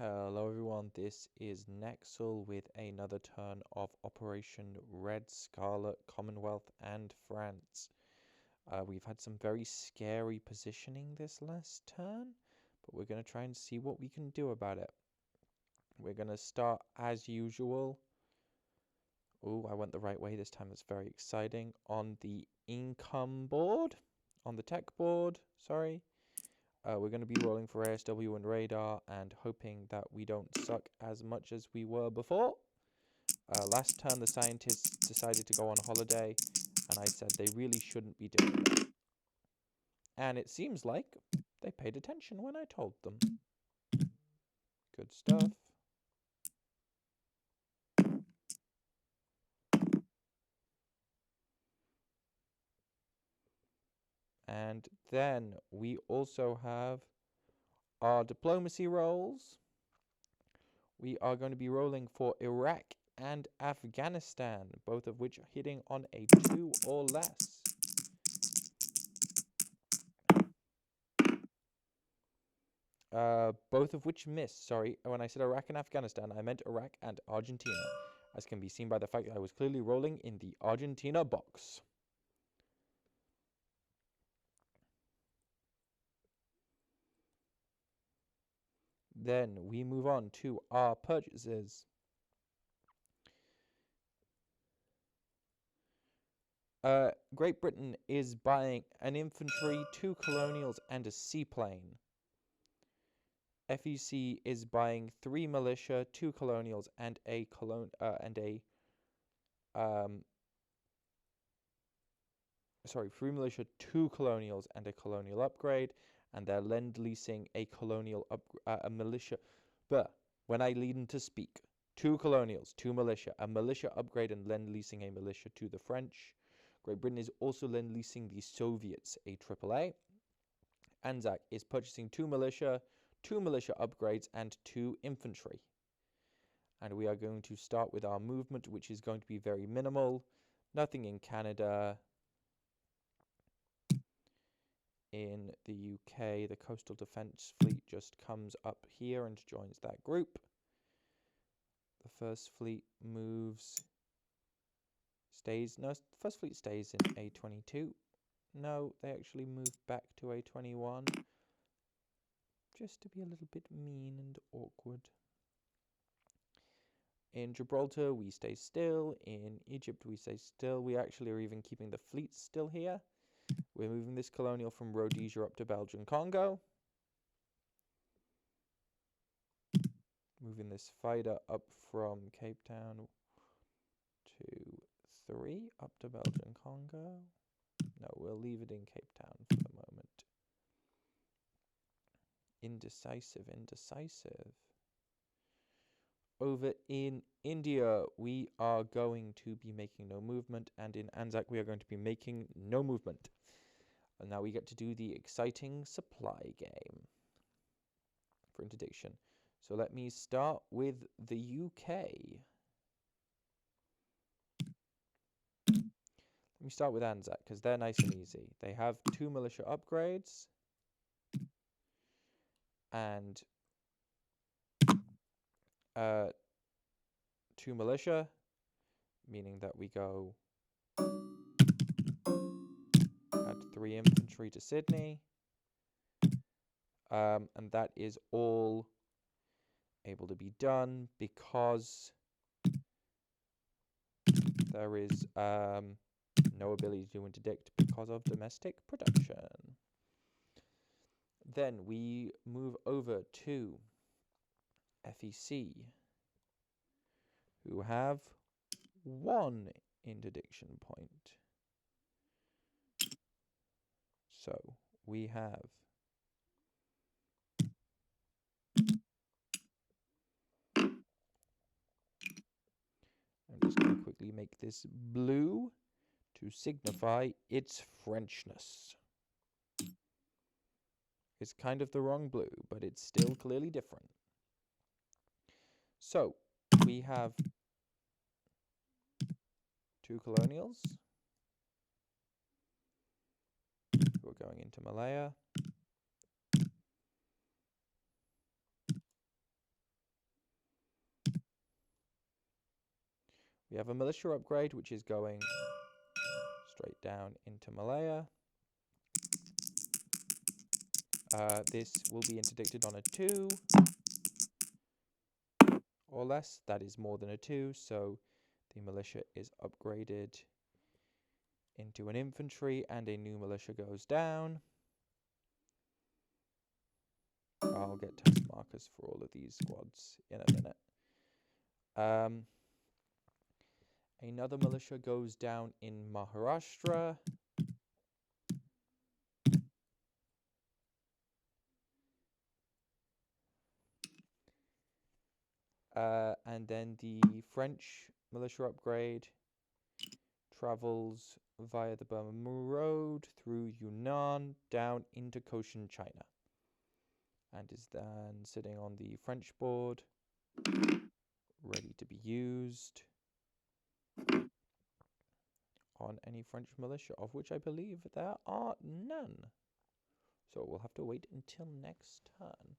Hello everyone, this is Nexel with another turn of Operation Red Scarlet, Commonwealth and France. We've had some very scary positioning this last turn, but we're going to try and see what we can do about it. We're going to start as usual. Oh, I went the right way this time, that's very exciting. On the income board, on the tech board, sorry. We're going to be rolling for ASW and radar and hoping that we don't suck as much as we were before. Last turn the scientists decided to go on holiday and I said they really shouldn't be doing that. And it seems like they paid attention when I told them. Good stuff. And then we also have our diplomacy rolls. We are going to be rolling for Iraq and Afghanistan, both of which are hitting on a 2 or less. Both of which missed. Sorry, when I said Iraq and Afghanistan, I meant Iraq and Argentina, as can be seen by the fact that I was clearly rolling in the Argentina box. Then we move on to our purchases. Great Britain is buying an infantry, 2 colonials, and a seaplane. FEC is buying 3 militia, 2 colonials, and a 3 militia, 2 colonials, and a colonial upgrade, and they're lend-leasing a colonial a militia. But when I lead them to speak, 2 colonials, 2 militia, a militia upgrade, and lend-leasing a militia to the French. Great Britain is also lend-leasing the Soviets a AAA. Anzac is purchasing 2 militia, 2 militia upgrades, and 2 infantry. And we are going to start with our movement, which is going to be very minimal. Nothing in Canada. In the UK, the Coastal Defence Fleet just comes up here and joins that group. The First Fleet the First Fleet stays in A22. No, they actually move back to A21. Just to be a little bit mean and awkward. In Gibraltar, we stay still. In Egypt, we stay still. We actually are even keeping the fleet still here. We're moving this colonial from Rhodesia up to Belgian Congo. Moving this fighter up from Cape Town to 3 up to Belgian Congo. No, we'll leave it in Cape Town for the moment. Indecisive. Over in India, we are going to be making no movement, and in Anzac, we are going to be making no movement. And now we get to do the exciting supply game for interdiction. So let me start with the UK. Let me start with Anzac, because they're nice and easy. They have 2 militia upgrades. And 2 militia, meaning that we go add 3 infantry to Sydney. And that is all able to be done because there is no ability to interdict because of domestic production. Then we move over to FEC, who have 1 interdiction point. So we have I'm just going to quickly make this blue to signify its Frenchness. It's kind of the wrong blue, but it's still clearly different. So we have 2 colonials who are going into Malaya. We have a militia upgrade, which is going straight down into Malaya. This will be interdicted on a 2 or less. That is more than a 2, so the militia is upgraded into an infantry, and a new militia goes down. I'll get task markers for all of these squads in a minute. Another militia goes down in Maharashtra. And then the French militia upgrade travels via the Burma Road through Yunnan down into Cochin, China, and is then sitting on the French board, ready to be used on any French militia, of which I believe there are none. So we'll have to wait until next turn.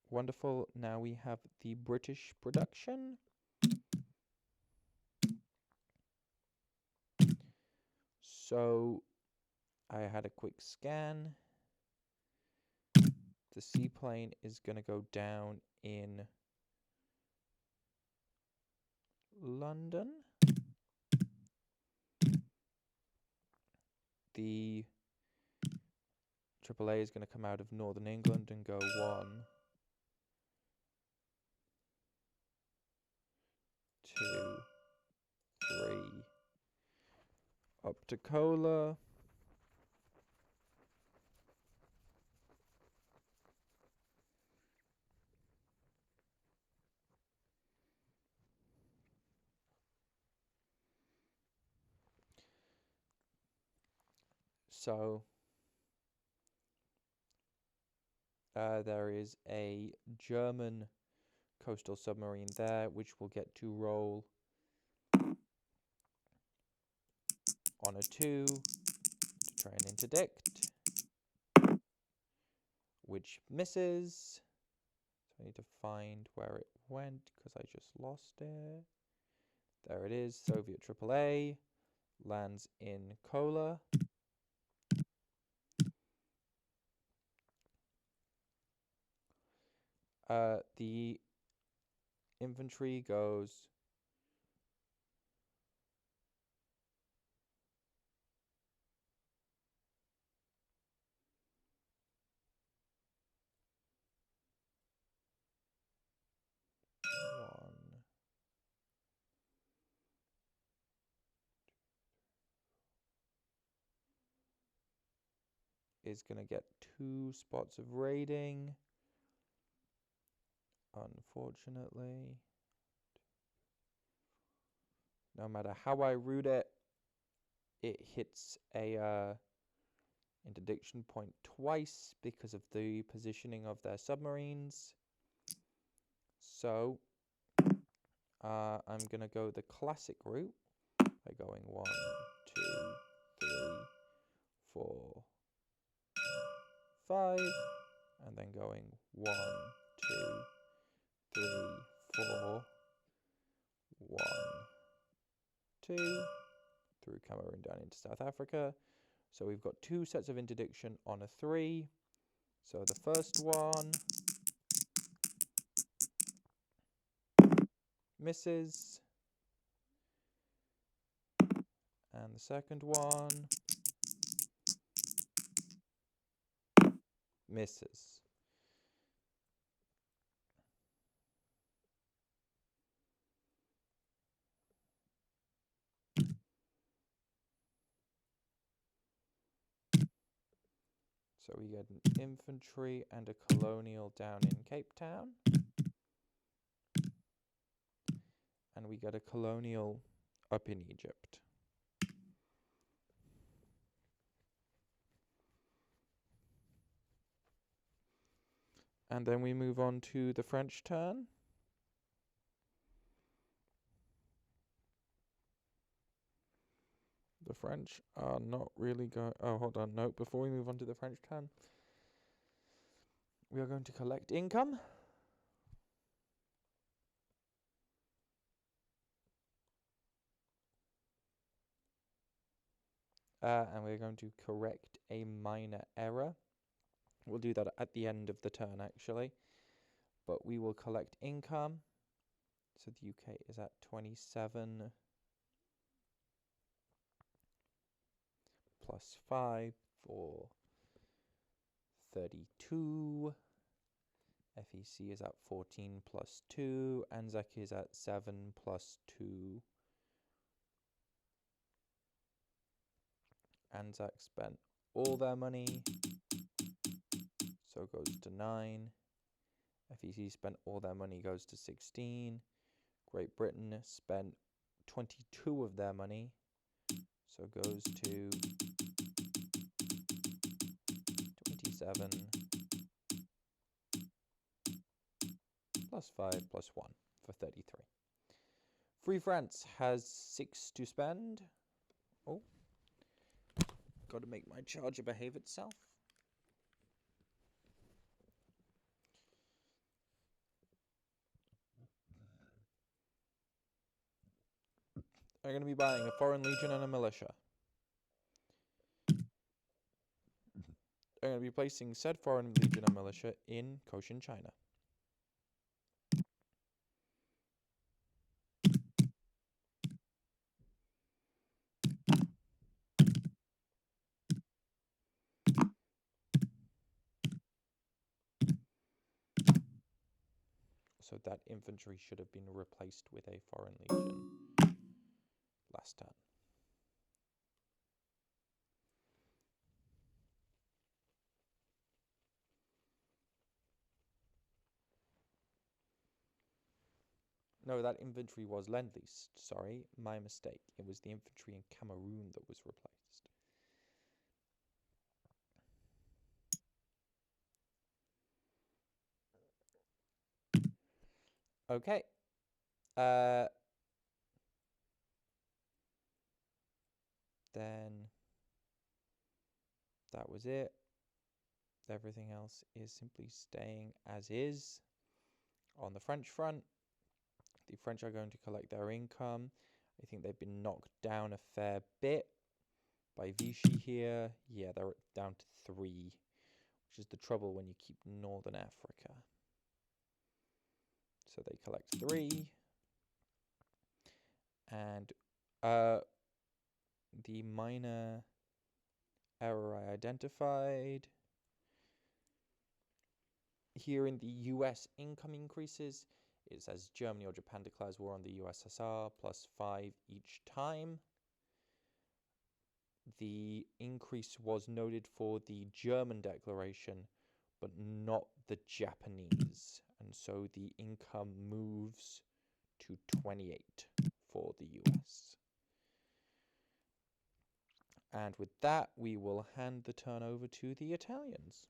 Wonderful. Now we have the British production. So I had a quick scan. The seaplane is going to go down in London. The AAA is going to come out of Northern England and go 1, 2, 3, up to Kola. So there is a German coastal submarine there, which will get to roll on a 2 to try and interdict, which misses. So I need to find where it went because I just lost it. There it is. Soviet AAA lands in Kola. The infantry goes is going to get 2 spots of raiding. Unfortunately, no matter how I route it, it hits a interdiction point twice because of the positioning of their submarines. So I'm going to go the classic route by going 1, 2, 3, 4, 5, and then going 1, 2, 3, 4, 1, 2, through Cameroon down into South Africa. So we've got 2 sets of interdiction on a 3. So the first one misses, and the second one misses. So we get an infantry and a colonial down in Cape Town. And we get a colonial up in Egypt. And then we move on to the French turn. The French are not really going... Oh, hold on. No, before we move on to the French turn, We are going to collect income. And we're going to correct a minor error. We'll do that at the end of the turn, actually. But we will collect income. So the UK is at 27 plus 5 for 32. FEC is at 14 plus 2. Anzac is at 7 plus 2. Anzac spent all their money, so goes to 9. FEC spent all their money, goes to 16. Great Britain spent 22 of their money, so goes to 27 plus 5 plus 1 for 33. Free France has 6 to spend. Oh, got to make my charger behave itself. I'm going to be buying a foreign legion and a militia. I'm going to be placing said foreign legion and militia in Cochin, China. So that infantry should have been replaced with a foreign legion last turn. No, that infantry was Lend-Lease. Sorry, my mistake. It was the infantry in Cameroon that was replaced. Okay. Then that was it. Everything else is simply staying as is. On the French front, the French are going to collect their income. I think they've been knocked down a fair bit by Vichy here. Yeah, they're down to 3, which is the trouble when you keep Northern Africa. So they collect 3. And the minor error I identified. Here in the US income increases, it says Germany or Japan declares war on the USSR plus 5 each time. The increase was noted for the German declaration, but not the Japanese. And so the income moves to 28 for the US. And with that, we will hand the turn over to the Italians.